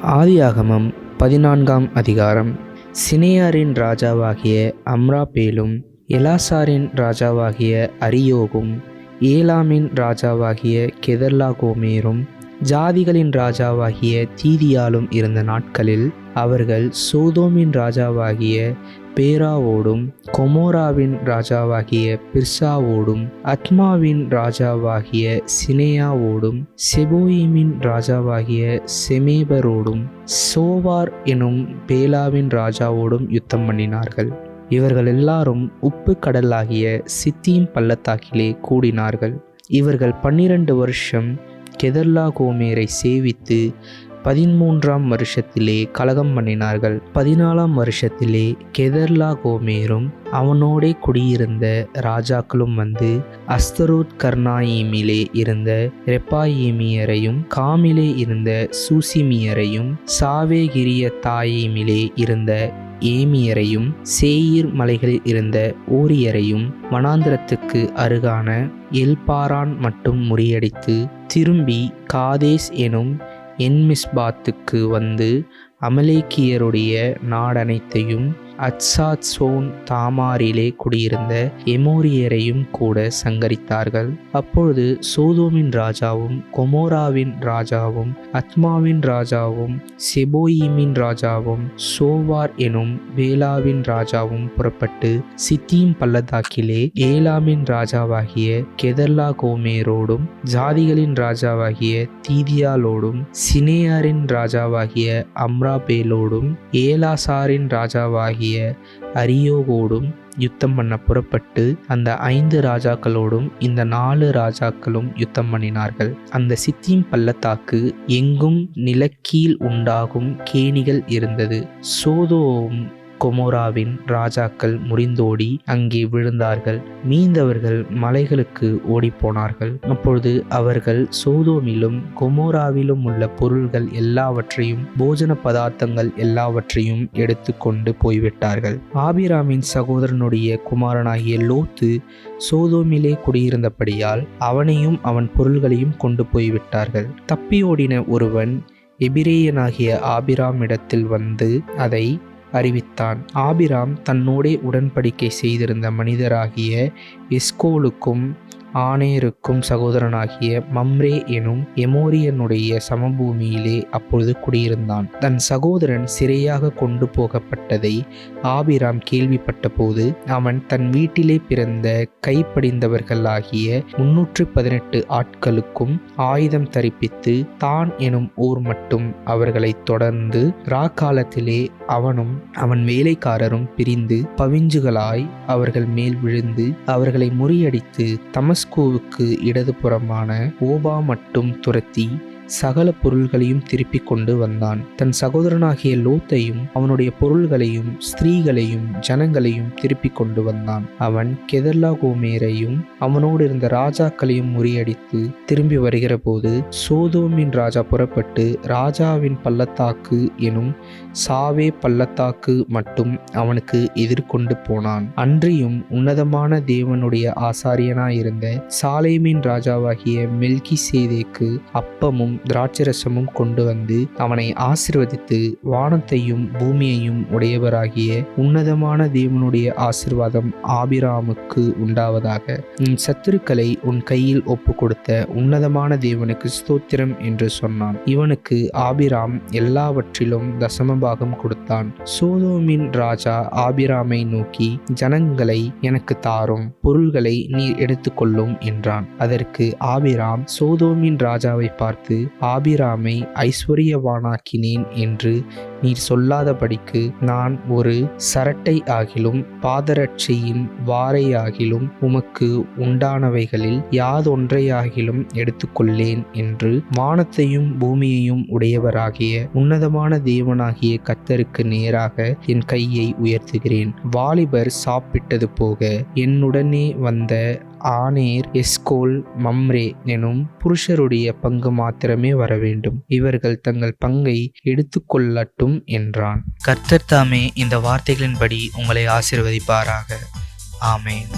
ஆதியாகமம் 14ஆம் அதிகாரம். சினேயாரின் ராஜாவாகிய அம்ராபேலும், எலாசாரின் ராஜாவாகிய அரியோகும், ஏலாமின் ராஜாவாகிய கெதர்லாகோமேரும், ஜாதிகளின் ராஜாவாகிய தீதியாலும் இருந்த நாட்களில் அவர்கள் சோதோமின் ராஜாவாகிய பேராவோடும், கொமோராவின் ராஜாவாகிய பிர்சாவோடும், அத்மாவின் ராஜாவாகிய சினேயாவோடும், செபோயிமின் ராஜாவாகிய செமேபரோடும், சோவார் எனும் பேலாவின் ராஜாவோடும் யுத்தம் பண்ணினார்கள். இவர்கள் எல்லாரும் உப்பு கடலாகிய சித்தீம் பள்ளத்தாக்கிலே கூடினார்கள். இவர்கள் 12 வருஷம் கெதர்லாகோமேரை சேவித்து 13ஆம் வருஷத்திலே கலகம் பண்ணினார்கள். 14ஆம் வருஷத்திலே கெதர்லாகோமேரும் அவனோடே குடியிருந்த ராஜாக்களும் வந்து அஸ்தரோத் கர்னாயிமிலே இருந்த ரெப்பாயிமியரையும், காமிலே இருந்த சூசிமியரையும், சாவேகிரியத்தாயிமிலே இருந்த ஏமியரையும், சேயீர் மலைகளில் இருந்த ஓரியரையும், வனாந்திரத்துக்கு அருகான எல்பாரான் மட்டும் முறியடித்து திரும்பி காதேஸ் எனும் என்மிஸ்பாத்துக்கு வந்து அமலேக்கியருடைய நாடனைத்தையும், அத்சாத்சோன் தாமாரிலே குடியிருந்த எமோரியரையும் கூட சங்கரித்தார்கள். அப்பொழுது சோதோமின் ராஜாவும், கொமோராவின் ராஜாவும், அத்மாவின் ராஜாவும், செபோயிமின் ராஜாவும், சோவார் எனும் பேலாவின் ராஜாவும் புறப்பட்டு சித்தீம் பள்ளத்தாக்கிலே ஏலாமின் ராஜாவாகிய கெதர்லாகோமேரோடும், ஜாதிகளின் ராஜாவாகிய தீதியாலோடும், சினேயாரின் ராஜாவாகிய அம்ராபேலோடும், ஏலாசாரின் ராஜாவாகிய அரியோகோடும் யுத்தம் பண்ண புறப்பட்டு அந்த 5 ராஜாக்களோடும் இந்த 4 ராஜாக்களும் யுத்தம் பண்ணினார்கள். அந்த சித்தீம் பள்ளத்தாக்கு எங்கும் நிலக்கீழ் உண்டாகும் கேணிகள் இருந்தது. சோதோம் கொமோராவின் ராஜாக்கள் முறிந்தோடி அங்கே விழுந்தார்கள். மீந்தவர்கள் மலைகளுக்கு ஓடிப்போனார்கள். அப்பொழுது அவர்கள் சோதோமிலும் கொமோராவிலும் உள்ள பொருள்கள் எல்லாவற்றையும், போஜன பதார்த்தங்கள் எல்லாவற்றையும் எடுத்து கொண்டு போய்விட்டார்கள். ஆபிராமின் சகோதரனுடைய குமாரனாகிய லோத்து சோதோமிலே குடியிருந்தபடியால் அவனையும் அவன் பொருள்களையும் கொண்டு போய்விட்டார்கள். தப்பியோடின ஒருவன் எபிரேயனாகிய ஆபிராமிடத்தில் வந்து அதை அறிவித்தான். ஆபிராம் தன்னோடே உடன்படிக்கை செய்திருந்த மனிதராகிய எஸ்கோலுக்கும் ஆனேருக்கும் சகோதரனாகிய மம்ரே எனும் எமோரியனுடைய சமபூமியிலே அப்பொழுது குடியிருந்தான். தன் சகோதரன் சிறையாக கொண்டு போகப்பட்டதை ஆபிராம் கேள்விப்பட்ட போது அவன் தன் வீட்டிலே பிறந்த கைப்படிந்தவர்களாகிய 318 ஆட்களுக்கும் ஆயுதம் தரிப்பித்து தான் எனும் ஊர் மட்டும் அவர்களை தொடர்ந்து ராக்காலத்திலே அவனும் அவன் வேலைக்காரரும் பிரிந்து பவிஞ்சுகளாய் அவர்கள் மேல் விழுந்து அவர்களை முறியடித்து தமஸ்கோவுக்கு இடதுபுறமான ஓபா மட்டும் துரத்தி சகல பொருள்களையும் திருப்பிக் கொண்டு வந்தான். தன் சகோதரனாகிய லோத்தையும் அவனுடைய பொருள்களையும் ஸ்திரீகளையும் ஜனங்களையும் திருப்பிக் கொண்டு வந்தான். அவன் கெதர்லாகோமேரையும் அவனோடு இருந்த ராஜாக்களையும் முறியடித்து திரும்பி வருகிற போது சோதோமின் ராஜா புறப்பட்டு ராஜாவின் பள்ளத்தாக்கு எனும் சாவே பள்ளத்தாக்கு மட்டும் அவனுக்கு எதிர்கொண்டு போனான். அன்றியும் உன்னதமான தேவனுடைய ஆசாரியனாயிருந்த சாலேமின் ராஜாவாகிய மெல்கிசேதேக்கு அப்பமும் திராட்சரசமும் கொண்டு வந்து அவனை ஆசீர்வதித்து, வானத்தையும் பூமியையும் உடையவராகிய உன்னதமான தேவனுடைய ஆசீர்வாதம் ஆபிராமுக்கு உண்டாவதாக. உன் சத்துருக்களை உன் கையில் ஒப்பு கொடுத்த உன்னதமான தேவனுக்கு ஸ்தோத்திரம் என்று சொன்னான். இவனுக்கு ஆபிராம் எல்லாவற்றிலும் தசமபாகம் கொடுத்தான். சோதோமின் ராஜா ஆபிராமை நோக்கி, ஜனங்களை எனக்கு தாரும், பொருள்களை நீர் எடுத்துக்கொள்ளும் என்றான். அதற்கு ஆபிராம் சோதோமின் ராஜாவை பார்த்து, ஆபிராமை ஐஸ்வர்யவானாக்கினேன் என்று நீர் சொல்லாதபடிக்கு நான் ஒரு சரட்டை ஆகிலும் பாதரட்சையின் வாரை ஆகிலும் உமக்கு உண்டானவைகளில் யாதொன்றையாகிலும் எடுத்துக்கொள்ளேன் என்று வானத்தையும் பூமியையும் உடையவராகிய உன்னதமான தேவனாகிய கர்த்தருக்கு நேராக என் கையை உயர்த்துகிறேன். வாலிபர் சாப்பிட்டது போக என்னுடனே வந்த ஆனேர், எஸ்கோல், மம்ரே எனும் புருஷருடைய பங்கு மாத்திரமே வர வேண்டும். இவர்கள் தங்கள் பங்கை எடுத்துக்கொள்ளட்டும் என்றான். கர்த்தர் தாமே இந்த வார்த்தைகளின்படி உங்களை ஆசீர்வதிப்பாராக. ஆமென்.